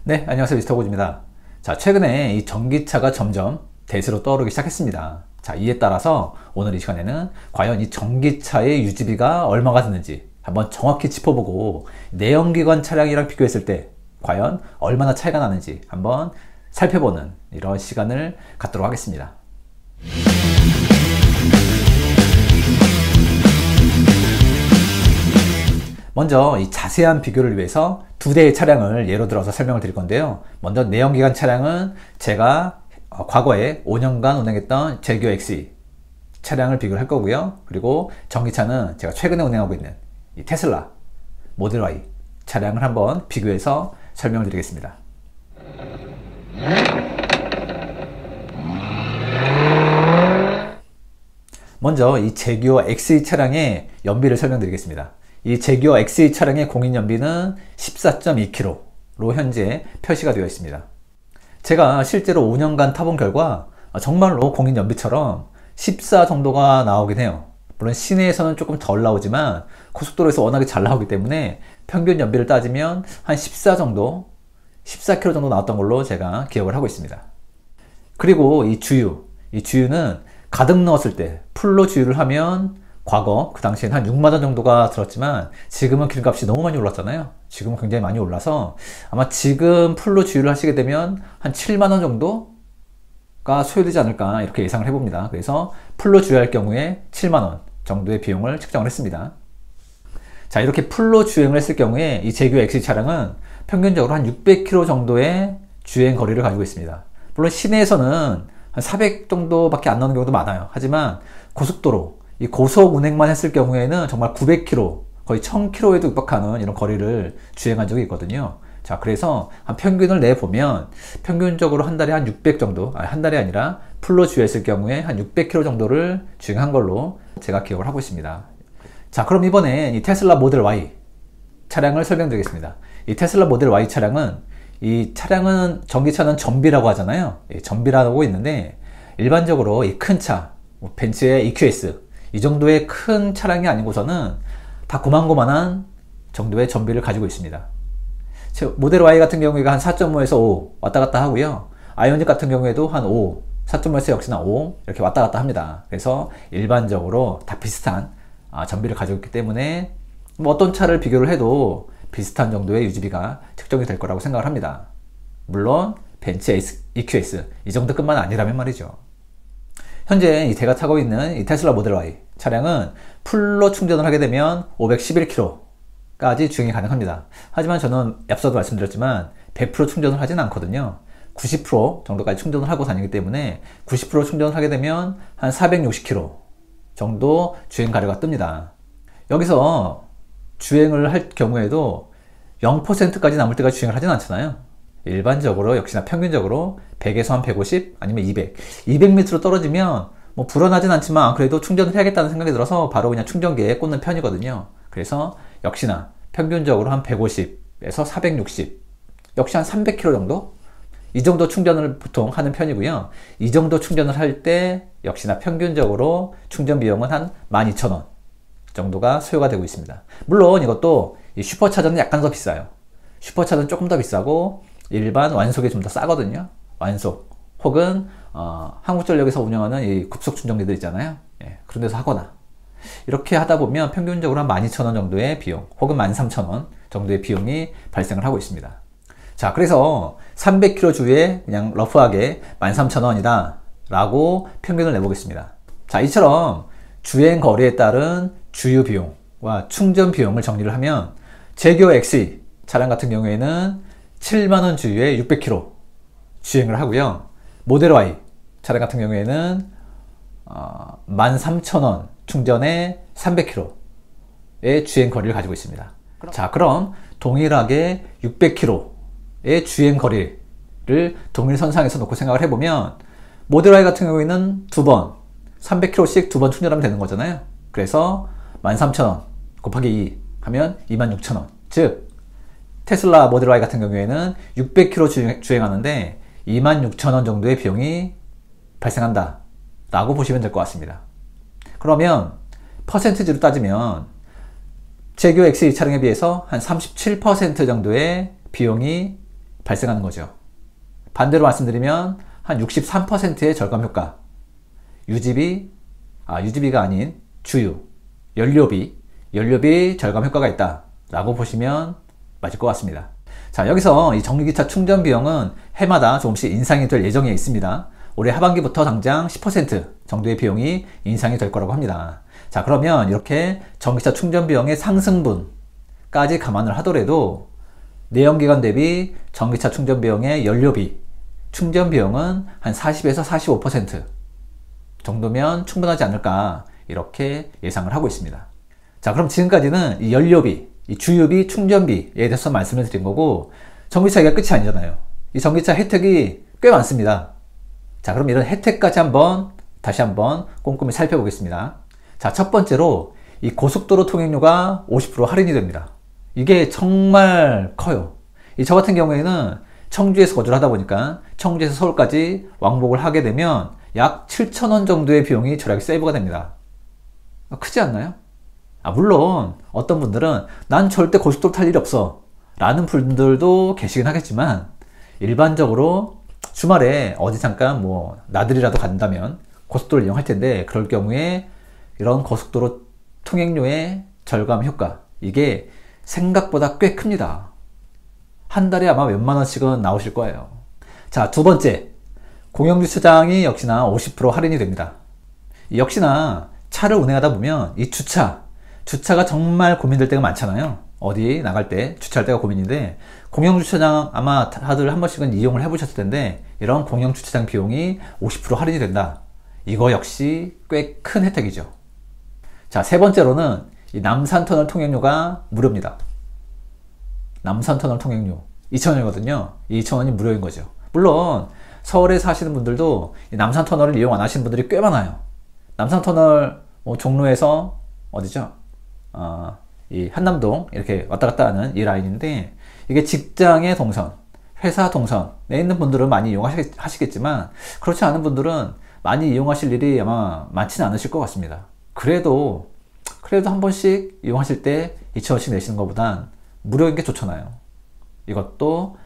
네, 안녕하세요. 미스터 고즈입니다. 자, 최근에 이 전기차가 점점 대세로 떠오르기 시작했습니다. 자, 이에 따라서 오늘 이 시간에는 과연 이 전기차의 유지비가 얼마가 드는지 한번 정확히 짚어보고 내연기관 차량이랑 비교했을 때 과연 얼마나 차이가 나는지 한번 살펴보는 이런 시간을 갖도록 하겠습니다. 먼저 이 자세한 비교를 위해서 두 대의 차량을 예로 들어서 설명을 드릴 건데요. 먼저 내연기관 차량은 제가 과거에 5년간 운행했던 제규어 XE 차량을 비교를 할 거고요. 그리고 전기차는 제가 최근에 운행하고 있는 이 테슬라 모델 Y 차량을 한번 비교해서 설명을 드리겠습니다. 먼저 이 제규어 XE 차량의 연비를 설명드리겠습니다. 이 제규어 XE 차량의 공인연비는 14.2km로 현재 표시가 되어 있습니다. 제가 실제로 5년간 타본 결과 정말로 공인연비처럼 14 정도가 나오긴 해요. 물론 시내에서는 조금 덜 나오지만 고속도로에서 워낙에 잘 나오기 때문에 평균 연비를 따지면 한 14 정도, 14km 정도 나왔던 걸로 제가 기억을 하고 있습니다. 그리고 이 주유는 가득 넣었을 때 풀로 주유를 하면 과거 그 당시에는 한 6만원 정도가 들었지만 지금은 기름값이 너무 많이 올랐잖아요. 지금은 굉장히 많이 올라서 아마 지금 풀로 주유를 하시게 되면 한 7만원 정도가 소요되지 않을까 이렇게 예상을 해봅니다. 그래서 풀로 주유할 경우에 7만원 정도의 비용을 측정을 했습니다. 자, 이렇게 풀로 주행을 했을 경우에 이 제규어 XE 차량은 평균적으로 한 600km 정도의 주행 거리를 가지고 있습니다. 물론 시내에서는 한 400 정도밖에 안 나오는 경우도 많아요. 하지만 고속도로 이 고속 운행만 했을 경우에는 정말 900km, 거의 1000km에도 육박하는 이런 거리를 주행한 적이 있거든요. 자, 그래서 한 평균을 내보면 평균적으로 한 달에 한 600 정도, 한 달이 아니라 풀로 주유했을 경우에 한 600km 정도를 주행한 걸로 제가 기억을 하고 있습니다. 자, 그럼 이번에 이 테슬라 모델 Y 차량을 설명드리겠습니다. 이 테슬라 모델 Y 차량은 전기차는 전비라고 하잖아요. 전비라고 있는데 일반적으로 이 큰 차, 벤츠의 EQS 이 정도의 큰 차량이 아니고서는 다 고만고만한 정도의 전비를 가지고 있습니다. 모델 Y 같은 경우에가 한 4.5에서 5 왔다 갔다 하고요. 아이오닉 같은 경우에도 한 5, 4.5에서 역시나 5 이렇게 왔다 갔다 합니다. 그래서 일반적으로 다 비슷한 전비를 가지고 있기 때문에 어떤 차를 비교를 해도 비슷한 정도의 유지비가 측정이 될 거라고 생각을 합니다. 물론 벤츠 EQS 이 정도급만 아니라면 말이죠. 현재 제가 타고 있는 이 테슬라 모델 Y 차량은 풀로 충전을 하게 되면 511km까지 주행이 가능합니다. 하지만 저는 앞서도 말씀드렸지만 100% 충전을 하진 않거든요. 90% 정도까지 충전을 하고 다니기 때문에 90% 충전을 하게 되면 한 460km 정도 주행 가료가 뜹니다. 여기서 주행을 할 경우에도 0%까지 남을 때까지 주행을 하진 않잖아요. 일반적으로 역시나 평균적으로 100에서 한 150 아니면 200m로 떨어지면 뭐 불안하진 않지만 그래도 충전을 해야겠다는 생각이 들어서 바로 그냥 충전기에 꽂는 편이거든요. 그래서 역시나 평균적으로 한 150에서 460 역시 한 300km 정도? 이 정도 충전을 보통 하는 편이고요. 이 정도 충전을 할 때 역시나 평균적으로 충전 비용은 한 12,000원 정도가 소요가 되고 있습니다. 물론 이것도 이 슈퍼차저는 약간 더 비싸요. 슈퍼차저는 조금 더 비싸고 일반 완속이 좀 더 싸거든요. 완속 혹은 한국전력에서 운영하는 이 급속 충전기들 있잖아요. 그런 데서 하거나 이렇게 하다 보면 평균적으로 한 12,000원 정도의 비용 혹은 13,000원 정도의 비용이 발생을 하고 있습니다. 자, 그래서 300km 주에 그냥 러프하게 13,000원이다 라고 평균을 내보겠습니다. 자, 이처럼 주행 거리에 따른 주유 비용과 충전 비용을 정리를 하면 제규어 XE 차량 같은 경우에는 7만원 주유에 600km 주행을 하고요. 모델 Y 차량 같은 경우에는 13,000원 충전에 300km의 주행 거리를 가지고 있습니다. 자, 그럼 동일하게 600km의 주행 거리를 동일 선상에서 놓고 생각을 해보면 모델 Y 같은 경우에는 2번 300km씩 2번 충전하면 되는 거잖아요. 그래서 13,000원 곱하기 2 하면 26,000원. 즉 테슬라 모델 Y 같은 경우에는 600km 주행하는데 26,000원 정도의 비용이 발생한다 라고 보시면 될 것 같습니다. 그러면 퍼센티지로 따지면 제규어 XE 차량에 비해서 한 37% 정도의 비용이 발생하는 거죠. 반대로 말씀드리면 한 63%의 절감 효과. 유지비가 아닌 주유, 연료비 절감 효과가 있다 라고 보시면 맞을 것 같습니다. 자, 여기서 이 전기기차 충전 비용은 해마다 조금씩 인상이 될 예정에 있습니다. 올해 하반기부터 당장 10% 정도의 비용이 인상이 될 거라고 합니다. 자, 그러면 이렇게 전기차 충전 비용의 상승분까지 감안을 하더라도 내연기관 대비 전기차 충전 비용의 연료비, 충전 비용은 한 40에서 45% 정도면 충분하지 않을까 이렇게 예상을 하고 있습니다. 자, 그럼 지금까지는 이 연료비, 이 주유비, 충전비에 대해서 말씀을 드린 거고, 전기차 얘기가 끝이 아니잖아요. 이 전기차 혜택이 꽤 많습니다. 자, 그럼 이런 혜택까지 다시 한번 꼼꼼히 살펴보겠습니다. 자, 첫 번째로 이 고속도로 통행료가 50% 할인이 됩니다. 이게 정말 커요. 저 같은 경우에는 청주에서 거주를 하다 보니까 청주에서 서울까지 왕복을 하게 되면 약 7,000원 정도의 비용이 절약이 세이브가 됩니다. 크지 않나요? 물론 어떤 분들은 난 절대 고속도로 탈 일이 없어 라는 분들도 계시긴 하겠지만, 일반적으로 주말에 어디 잠깐 나들이라도 간다면 고속도로를 이용할 텐데, 그럴 경우에 이런 고속도로 통행료의 절감 효과, 이게 생각보다 꽤 큽니다. 한 달에 아마 몇만 원씩은 나오실 거예요. 자, 두 번째, 공영주차장이 역시나 50% 할인이 됩니다. 역시나 차를 운행하다 보면 이 주차가 정말 고민될 때가 많잖아요. 어디 나갈 때 주차할 때가 고민인데, 공영주차장 아마 다들 한 번씩은 이용을 해보셨을 텐데, 이런 공영주차장 비용이 50% 할인이 된다. 이거 역시 꽤 큰 혜택이죠. 자, 세 번째로는 이 남산터널 통행료가 무료입니다. 남산터널 통행료 2,000원이거든요. 2,000원이 무료인 거죠. 물론 서울에 사시는 분들도 이 남산터널을 이용 안 하시는 분들이 꽤 많아요. 남산터널 종로에서 어디죠? 이 한남동 이렇게 왔다 갔다 하는 이 라인인데, 이게 직장의 동선, 회사 동선에 있는 분들은 많이 이용하시겠지만, 그렇지 않은 분들은 많이 이용하실 일이 아마 많지는 않으실 것 같습니다. 그래도 한 번씩 이용하실 때 2,000원씩 내시는 것보단 무료인 게 좋잖아요. 이것도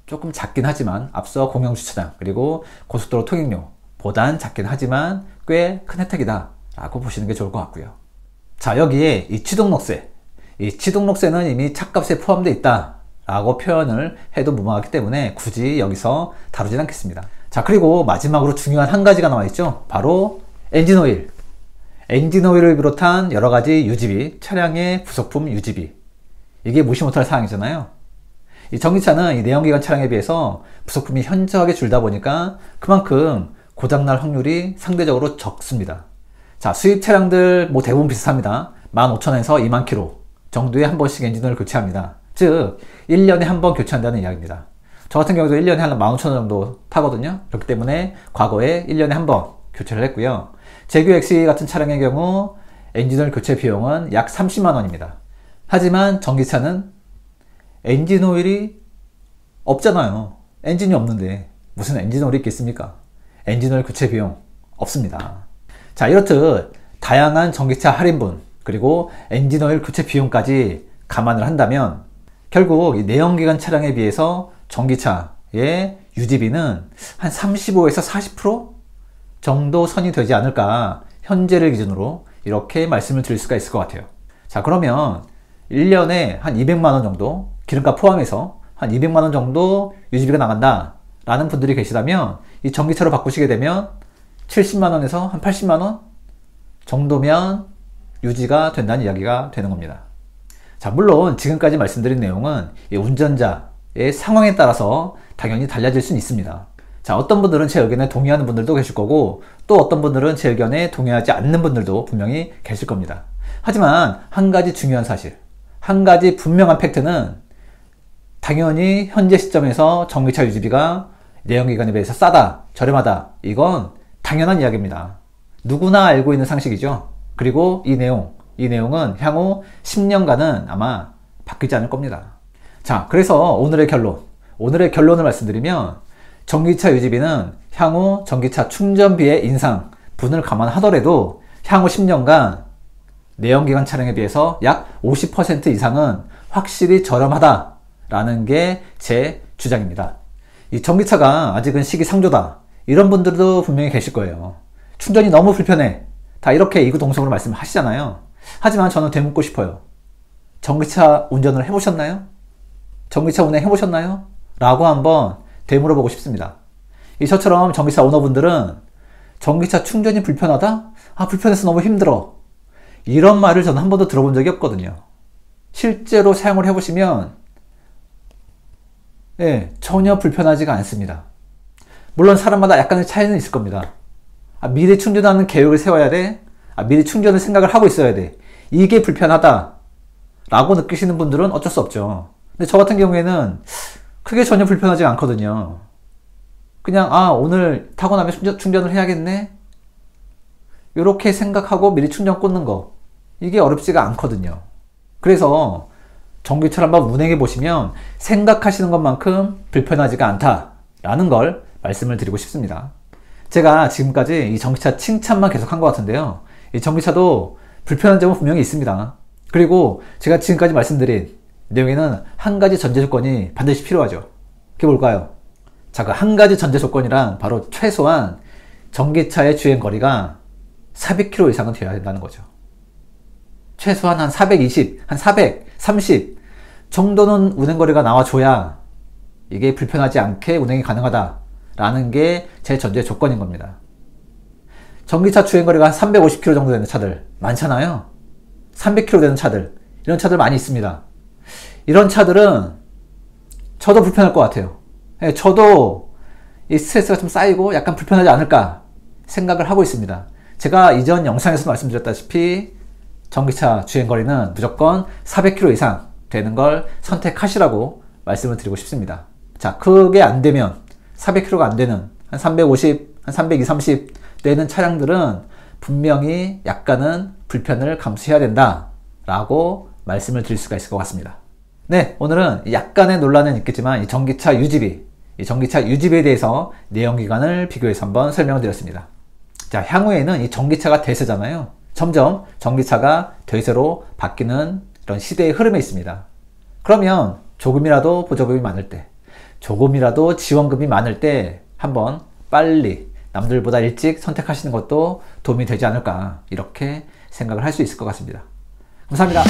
조금 작긴 하지만, 앞서 공영주차장 그리고 고속도로 통행료보단 작긴 하지만 꽤 큰 혜택이다 라고 보시는 게 좋을 것 같고요. 자, 여기에 이 취등록세는 이미 차값에 포함되어 있다 라고 표현을 해도 무방하기 때문에 굳이 여기서 다루진 않겠습니다. 자, 그리고 마지막으로 중요한 한 가지가 나와 있죠. 바로 엔진오일. 엔진오일을 비롯한 여러가지 유지비, 차량의 부속품 유지비, 이게 무시 못할 사항이잖아요. 이 전기차는 이 내연기관 차량에 비해서 부속품이 현저하게 줄다 보니까 그만큼 고장날 확률이 상대적으로 적습니다. 자, 수입 차량들 대부분 비슷합니다. 15,000에서 2만 킬로 정도에 한 번씩 엔진오일을 교체합니다. 즉 1년에 한 번 교체한다는 이야기입니다. 저 같은 경우도 1년에 한 15,000원 정도 타거든요. 그렇기 때문에 과거에 1년에 한 번 교체를 했고요. 제규 XE 같은 차량의 경우 엔진오일 교체 비용은 약 30만 원입니다. 하지만 전기차는 엔진오일이 없잖아요. 엔진이 없는데 무슨 엔진오일이 있겠습니까? 엔진오일 교체 비용 없습니다. 자, 이렇듯 다양한 전기차 할인분, 그리고 엔진오일 교체 비용까지 감안을 한다면 결국 이 내연기관 차량에 비해서 전기차의 유지비는 한 35에서 40% 정도 선이 되지 않을까, 현재를 기준으로 이렇게 말씀을 드릴 수가 있을 것 같아요. 자, 그러면 1년에 한 200만원 정도, 기름값 포함해서 한 200만원 정도 유지비가 나간다 라는 분들이 계시다면, 이 전기차로 바꾸시게 되면 70만원에서 한 80만원 정도면 유지가 된다는 이야기가 되는 겁니다. 자, 물론 지금까지 말씀드린 내용은 이 운전자의 상황에 따라서 당연히 달라질 수는 있습니다. 자, 어떤 분들은 제 의견에 동의하는 분들도 계실 거고, 또 어떤 분들은 제 의견에 동의하지 않는 분들도 분명히 계실 겁니다. 하지만 한 가지 중요한 사실, 한 가지 분명한 팩트는, 당연히 현재 시점에서 전기차 유지비가 내연기관에 비해서 싸다, 저렴하다, 이건 당연한 이야기입니다. 누구나 알고 있는 상식이죠. 그리고 이 내용은 향후 10년간은 아마 바뀌지 않을 겁니다. 자, 그래서 오늘의 결론을 말씀드리면, 전기차 유지비는 향후 전기차 충전비의 인상 분을 감안하더라도 향후 10년간 내연기관 차량에 비해서 약 50% 이상은 확실히 저렴하다라는 게 제 주장입니다. 이 전기차가 아직은 시기상조다, 이런 분들도 분명히 계실 거예요. 충전이 너무 불편해, 다 이렇게 이구동성으로 말씀하시잖아요. 하지만 저는 되묻고 싶어요. 전기차 운전을 해보셨나요? 전기차 운행 해보셨나요? 라고 한번 되물어보고 싶습니다. 저처럼 전기차 오너분들은 전기차 충전이 불편하다? 아, 불편해서 너무 힘들어, 이런 말을 저는 한 번도 들어본 적이 없거든요. 실제로 사용을 해보시면 전혀 불편하지가 않습니다. 물론 사람마다 약간의 차이는 있을 겁니다. 미리 충전하는 계획을 세워야 돼, 미리 충전을 생각을 하고 있어야 돼, 이게 불편하다 라고 느끼시는 분들은 어쩔 수 없죠. 근데 저 같은 경우에는 크게 전혀 불편하지 않거든요. 그냥 오늘 타고 나면 충전을 해야겠네, 이렇게 생각하고 미리 충전 꽂는 거, 이게 어렵지가 않거든요. 그래서 전기차를 한번 운행해 보시면 생각하시는 것만큼 불편하지가 않다라는 걸 말씀을 드리고 싶습니다. 제가 지금까지 이 전기차 칭찬만 계속 한 것 같은데요, 이 전기차도 불편한 점은 분명히 있습니다. 그리고 제가 지금까지 말씀드린 내용에는 한 가지 전제 조건이 반드시 필요하죠. 그게 뭘까요? 자, 그 한 가지 전제 조건이란 바로 최소한 전기차의 주행거리가 400km 이상은 되어야 된다는 거죠. 최소한 한 420, 한 430 정도는 운행거리가 나와줘야 이게 불편하지 않게 운행이 가능하다라는 게 제 전제 조건인 겁니다. 전기차 주행거리가 한 350km 정도 되는 차들 많잖아요. 300km 되는 차들, 이런 차들 많이 있습니다. 이런 차들은 저도 불편할 것 같아요. 저도 이 스트레스가 좀 쌓이고 약간 불편하지 않을까 생각을 하고 있습니다. 제가 이전 영상에서 말씀드렸다시피 전기차 주행거리는 무조건 400km 이상 되는 걸 선택하시라고 말씀을 드리고 싶습니다. 자, 그게 안 되면 400km가 안 되는 한 350, 한 320, 30 되는 차량들은 분명히 약간은 불편을 감수해야 된다 라고 말씀을 드릴 수가 있을 것 같습니다. 네, 오늘은 약간의 논란은 있겠지만 이 전기차 유지비에 대해서 내연기관을 비교해서 한번 설명을 드렸습니다. 자, 향후에는 이 전기차가 대세잖아요. 점점 전기차가 대세로 바뀌는 이런 시대의 흐름에 있습니다. 그러면 조금이라도 보조금이 많을 때, 조금이라도 지원금이 많을 때 한번 빨리 남들보다 일찍 선택하시는 것도 도움이 되지 않을까, 이렇게 생각을 할 수 있을 것 같습니다. 감사합니다.